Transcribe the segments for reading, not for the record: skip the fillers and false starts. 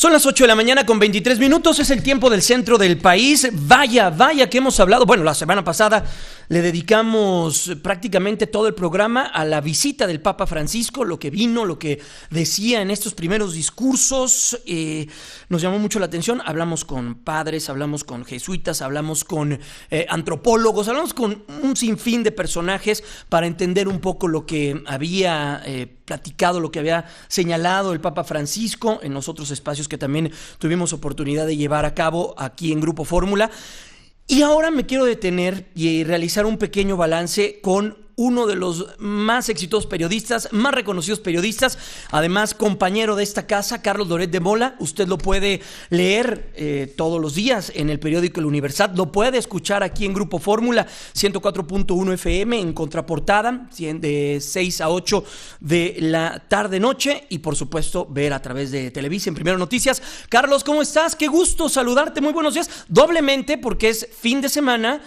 Son las 8 de la mañana con 23 minutos, es el tiempo del centro del país. Vaya que hemos hablado. Bueno, la semana pasada le dedicamos prácticamente todo el programa a la visita del Papa Francisco, lo que vino, lo que decía en estos primeros discursos. Nos llamó mucho la atención. Hablamos con padres, hablamos con jesuitas, hablamos con antropólogos, hablamos con un sinfín de personajes para entender un poco lo que había platicado, lo que había señalado el Papa Francisco en los otros espacios que también tuvimos oportunidad de llevar a cabo aquí en Grupo Fórmula. Y ahora me quiero detener y realizar un pequeño balance con uno de los más exitosos periodistas, más reconocidos periodistas, además compañero de esta casa, Carlos Loret de Mola. Usted lo puede leer todos los días en el periódico El Universal, lo puede escuchar aquí en Grupo Fórmula 104.1 FM en contraportada de 6 a 8 de la tarde-noche y por supuesto ver a través de Televisa en Primero Noticias. Carlos, ¿cómo estás? Qué gusto saludarte, muy buenos días, doblemente porque es fin de semana.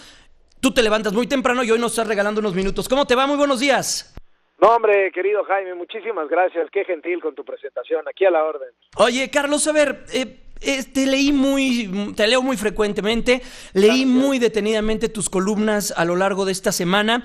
Tú te levantas muy temprano y hoy nos estás regalando unos minutos. ¿Cómo te va? Muy buenos días. No, hombre, querido Jaime, muchísimas gracias. Qué gentil con tu presentación. Aquí a la orden. Oye, Carlos, a ver, te leo muy frecuentemente, leí muy detenidamente tus columnas a lo largo de esta semana.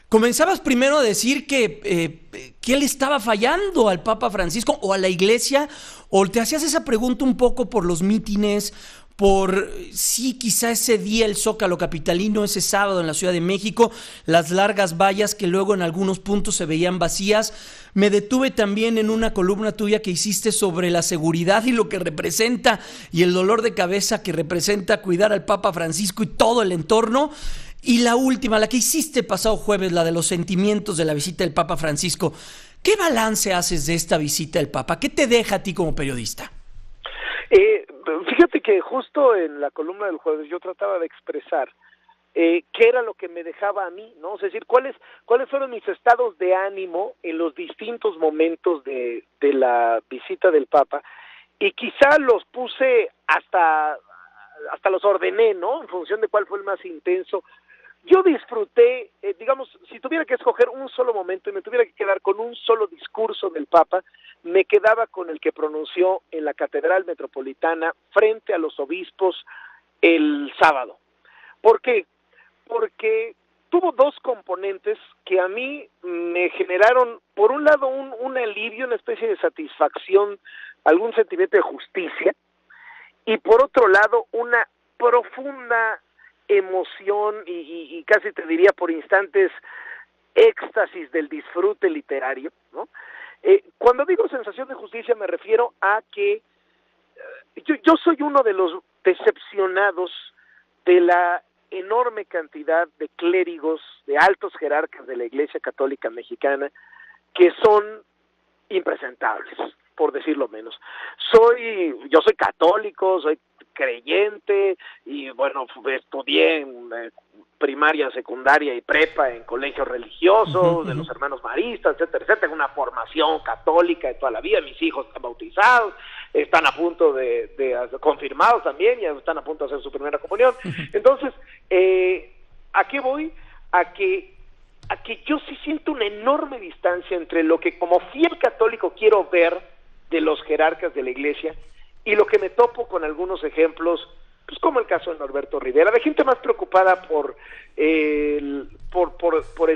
Comenzabas primero a decir que él estaba fallando al Papa Francisco o a la Iglesia, o te hacías esa pregunta un poco por los mítines, por sí, quizá ese día el Zócalo capitalino, ese sábado en la Ciudad de México, las largas vallas que luego en algunos puntos se veían vacías. Me detuve también en una columna tuya que hiciste sobre la seguridad y lo que representa y el dolor de cabeza que representa cuidar al Papa Francisco y todo el entorno. Y la última, la que hiciste pasado jueves, la de los sentimientos de la visita del Papa Francisco. ¿Qué balance haces de esta visita del Papa? ¿Qué te deja a ti como periodista? Fíjate que justo en la columna del jueves yo trataba de expresar qué era lo que me dejaba a mí, ¿no? Es decir, cuáles fueron mis estados de ánimo en los distintos momentos de la visita del Papa, y quizá los puse hasta los ordené, ¿no? En función de cuál fue el más intenso. Yo disfruté, digamos, si tuviera que escoger un solo momento y me tuviera que quedar con un solo discurso del Papa, me quedaba con el que pronunció en la Catedral Metropolitana frente a los obispos el sábado. ¿Por qué? Porque tuvo dos componentes que a mí me generaron, por un lado, un alivio, una especie de satisfacción, algún sentimiento de justicia, y por otro lado, una profunda emoción y casi te diría por instantes éxtasis del disfrute literario, ¿no? Cuando digo sensación de justicia me refiero a que yo soy uno de los decepcionados de la enorme cantidad de clérigos, de altos jerarcas de la Iglesia Católica Mexicana que son impresentables, por decirlo menos. Yo soy católico, soy creyente y bueno, estudié en primaria, secundaria y prepa en colegios religiosos de los hermanos maristas, etcétera, etcétera. Tengo una formación católica de toda la vida. Mis hijos están bautizados, están a punto de confirmados también, ya están a punto de hacer su primera comunión. Entonces, ¿a qué voy? A que yo sí siento una enorme distancia entre lo que como fiel católico quiero ver de los jerarcas de la Iglesia y lo que me topo con algunos ejemplos, pues como el caso de Norberto Rivera, de gente más preocupada por el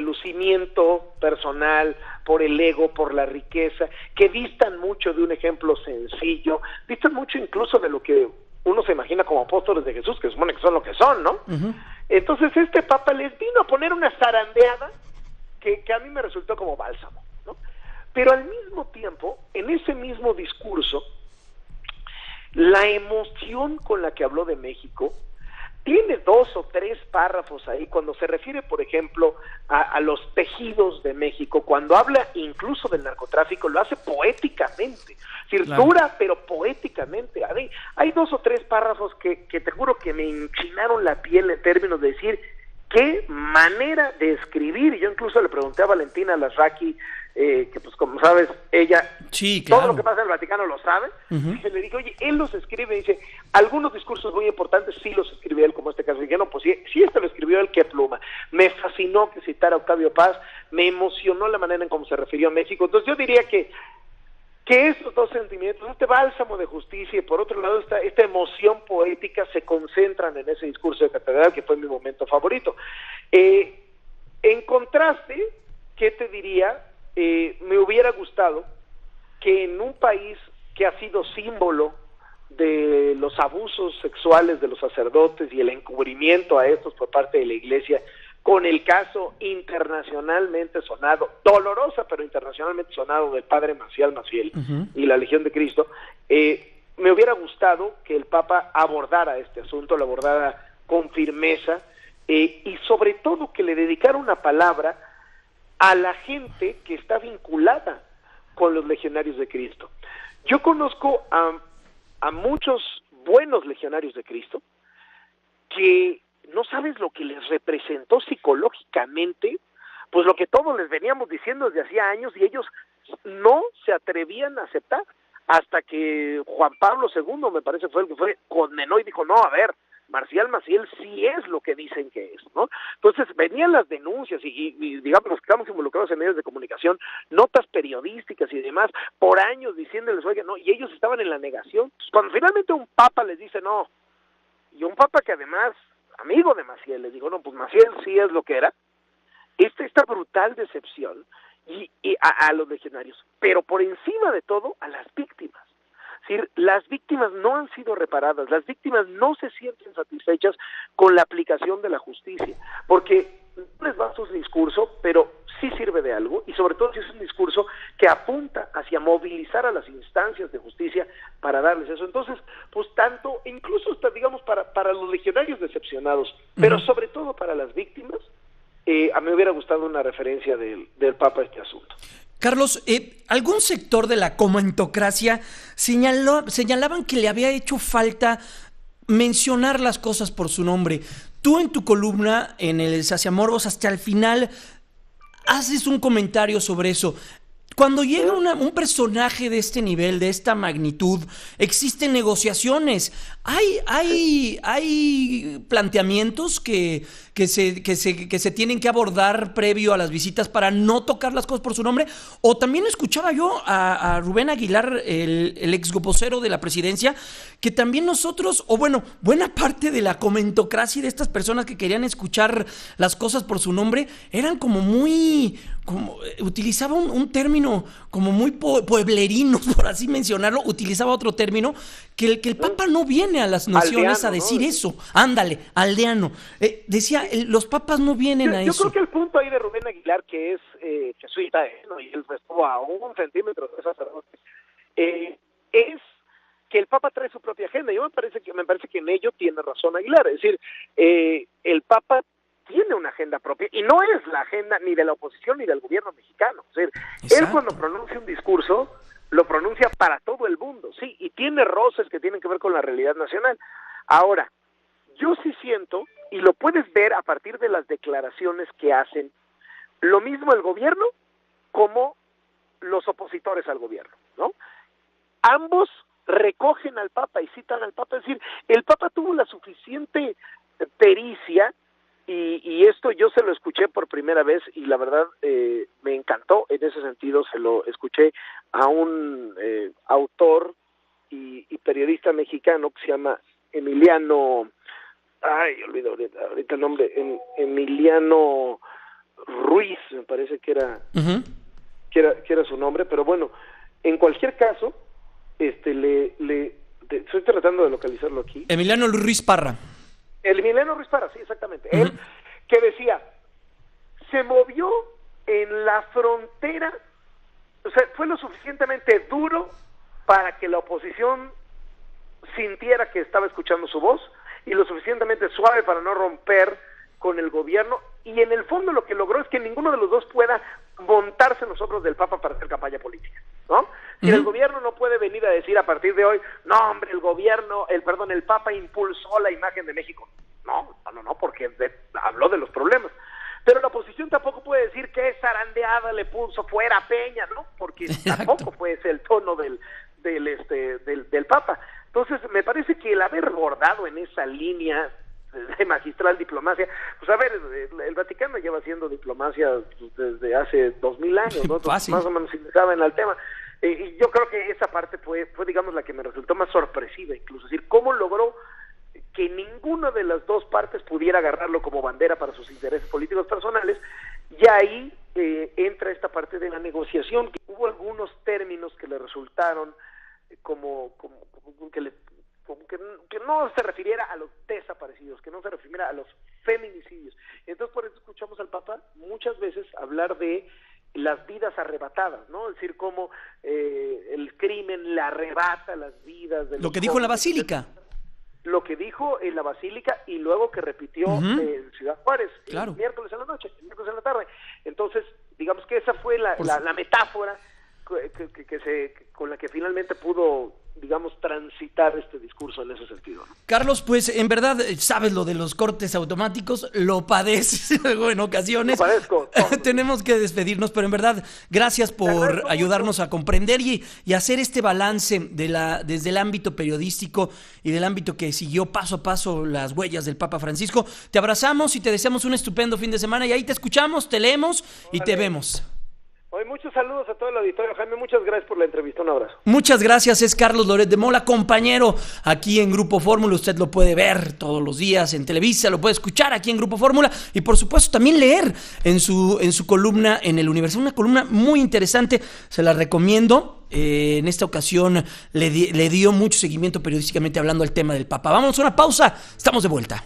lucimiento personal, por el ego, por la riqueza, que distan mucho de un ejemplo sencillo, distan mucho incluso de lo que uno se imagina como apóstoles de Jesús, que se supone que son lo que son, ¿no? Uh-huh. Entonces este Papa les vino a poner una zarandeada que a mí me resultó como bálsamo, ¿no? Pero al mismo tiempo, en ese mismo discurso, la emoción con la que habló de México tiene 2 o 3 párrafos ahí cuando se refiere, por ejemplo, a los tejidos de México, cuando habla incluso del narcotráfico, lo hace poéticamente, dura, pero poéticamente. Hay 2 o 3 párrafos que te juro que me enchinaron la piel en términos de decir qué manera de escribir. Yo incluso le pregunté a Valentina Lasraqui, que pues como sabes, ella sí, claro, todo lo que pasa en el Vaticano lo sabe. Uh-huh. Y le dije, oye, él los escribe, y dice, algunos discursos muy importantes sí los escribe él, como este caso. Y dije, no, pues sí, este lo escribió él, qué pluma. Me fascinó que citara a Octavio Paz, me emocionó la manera en cómo se refirió a México. Entonces yo diría que que estos dos sentimientos, este bálsamo de justicia y por otro lado esta emoción poética se concentran en ese discurso de catedral que fue mi momento favorito. En contraste, ¿qué te diría? Me hubiera gustado que en un país que ha sido símbolo de los abusos sexuales de los sacerdotes y el encubrimiento a estos por parte de la Iglesia, con el caso internacionalmente sonado, dolorosa pero internacionalmente sonado del padre Maciel y la Legión de Cristo, me hubiera gustado que el Papa abordara este asunto, lo abordara con firmeza, y sobre todo que le dedicara una palabra a la gente que está vinculada con los legionarios de Cristo. Yo conozco a muchos buenos legionarios de Cristo que no sabes lo que les representó psicológicamente, pues lo que todos les veníamos diciendo desde hacía años y ellos no se atrevían a aceptar, hasta que Juan Pablo II, me parece fue el que condenó y dijo, no, a ver, Marcial Maciel sí es lo que dicen que es, ¿no? Entonces venían las denuncias y digamos, los que estamos involucrados en medios de comunicación, notas periodísticas y demás, por años diciéndoles, oigan, no, y ellos estaban en la negación. Cuando finalmente un papa les dice no, y un papa que además, amigo de Maciel, les digo, no, pues Maciel sí es lo que era, esta brutal decepción y a los legionarios, pero por encima de todo a las víctimas. Es decir, las víctimas no han sido reparadas, las víctimas no se sienten satisfechas con la aplicación de la justicia, porque no les basta su discurso, pero sí sirve de algo, y sobre todo si es un discurso que apunta hacia movilizar a las instancias de justicia para darles eso. Entonces, pues tanto, incluso hasta, digamos, para los legionarios decepcionados, pero sobre todo para las víctimas, a mí me hubiera gustado una referencia del Papa a este asunto. Carlos, algún sector de la comentocracia señalaban que le había hecho falta mencionar las cosas por su nombre. Tú en tu columna, en el Saciamorbos, hasta el final, haces un comentario sobre eso. Cuando llega un personaje de este nivel, de esta magnitud, existen negociaciones. Hay planteamientos que se tienen que abordar previo a las visitas para no tocar las cosas por su nombre. O también escuchaba yo a Rubén Aguilar, el ex vocero de la presidencia, que también nosotros, o bueno, buena parte de la comentocracia y de estas personas que querían escuchar las cosas por su nombre, eran utilizaba un término como muy pueblerino, por así mencionarlo, utilizaba otro término, que el Papa no viene a las naciones aldeano, a decir, ¿no? Eso, ándale, aldeano. Decía, los papas no vienen a eso. Yo creo que el punto ahí de Rubén Aguilar, que es jesuita, ¿no? Y él estuvo a 1 centímetro de sacerdote, es que el Papa trae su propia agenda. Me parece que en ello tiene razón Aguilar, es decir, el Papa tiene una agenda propia y no es la agenda ni de la oposición ni del gobierno mexicano. Es decir, él cuando pronuncia un discurso lo pronuncia para todo el mundo, sí, y tiene roces que tienen que ver con la realidad nacional. Ahora, yo sí siento, y lo puedes ver a partir de las declaraciones que hacen, lo mismo el gobierno como los opositores al gobierno, ¿no? Ambos recogen al Papa y citan al Papa, es decir, el Papa tuvo la suficiente pericia. Y esto yo se lo escuché por primera vez y la verdad me encantó. En ese sentido se lo escuché a un autor y periodista mexicano que se llama Emiliano, olvido ahorita el nombre, Emiliano Ruiz, me parece que era, que era su nombre, pero bueno, en cualquier caso, estoy tratando de localizarlo aquí. Emiliano Ruiz Parra. El Emiliano Ruiz Parra, sí, exactamente. Él que decía, se movió en la frontera, o sea, fue lo suficientemente duro para que la oposición sintiera que estaba escuchando su voz y lo suficientemente suave para no romper con el gobierno, y en el fondo lo que logró es que ninguno de los dos pueda montarse en los hombros del Papa para hacer campaña política, ¿no? Si el gobierno no puede venir a decir a partir de hoy, no hombre, el Papa impulsó la imagen de México. No, porque habló de los problemas. Pero la oposición tampoco puede decir que zarandeada le puso fuera a Peña, ¿no? Porque tampoco puede ser el tono del Papa. Entonces, me parece que el haber bordado en esa línea de magistral diplomacia, pues a ver, el Vaticano lleva haciendo diplomacia desde hace 2000 años, ¿no? Entonces, más o menos se saben al tema. Y yo creo que esa parte fue, digamos, la que me resultó más sorpresiva, incluso. Es decir, cómo logró que ninguna de las dos partes pudiera agarrarlo como bandera para sus intereses políticos personales, y ahí entra esta parte de la negociación. Hubo algunos términos que le resultaron como que no se refiriera a los desaparecidos, que no se refiriera a los feminicidios. Entonces, por eso escuchamos al Papa muchas veces hablar de las vidas arrebatadas, ¿no? Es decir, cómo el crimen le arrebata las vidas de los Lo que dijo en la jóvenes. Basílica. Lo que dijo en la Basílica y luego que repitió en Ciudad Juárez, claro, el miércoles en la noche, el miércoles en la tarde. Entonces, digamos que esa fue la metáfora con la que finalmente pudo, digamos, transitar este discurso en ese sentido, ¿no? Carlos, pues en verdad, sabes lo de los cortes automáticos, lo padeces en ocasiones. Lo padezco. Tenemos que despedirnos, pero en verdad, gracias por ayudarnos a comprender y hacer este balance desde el ámbito periodístico y del ámbito que siguió paso a paso las huellas del Papa Francisco. Te abrazamos y te deseamos un estupendo fin de semana y ahí te escuchamos, te leemos y te vemos. Hoy muchos saludos a todo el auditorio. Jaime, muchas gracias por la entrevista. Un abrazo. Muchas gracias. Es Carlos Loret de Mola, compañero aquí en Grupo Fórmula. Usted lo puede ver todos los días en Televisa, lo puede escuchar aquí en Grupo Fórmula y por supuesto también leer en su columna en El Universal. Una columna muy interesante, se la recomiendo. En esta ocasión le dio mucho seguimiento periodísticamente hablando al tema del Papa. Vámonos a una pausa, estamos de vuelta.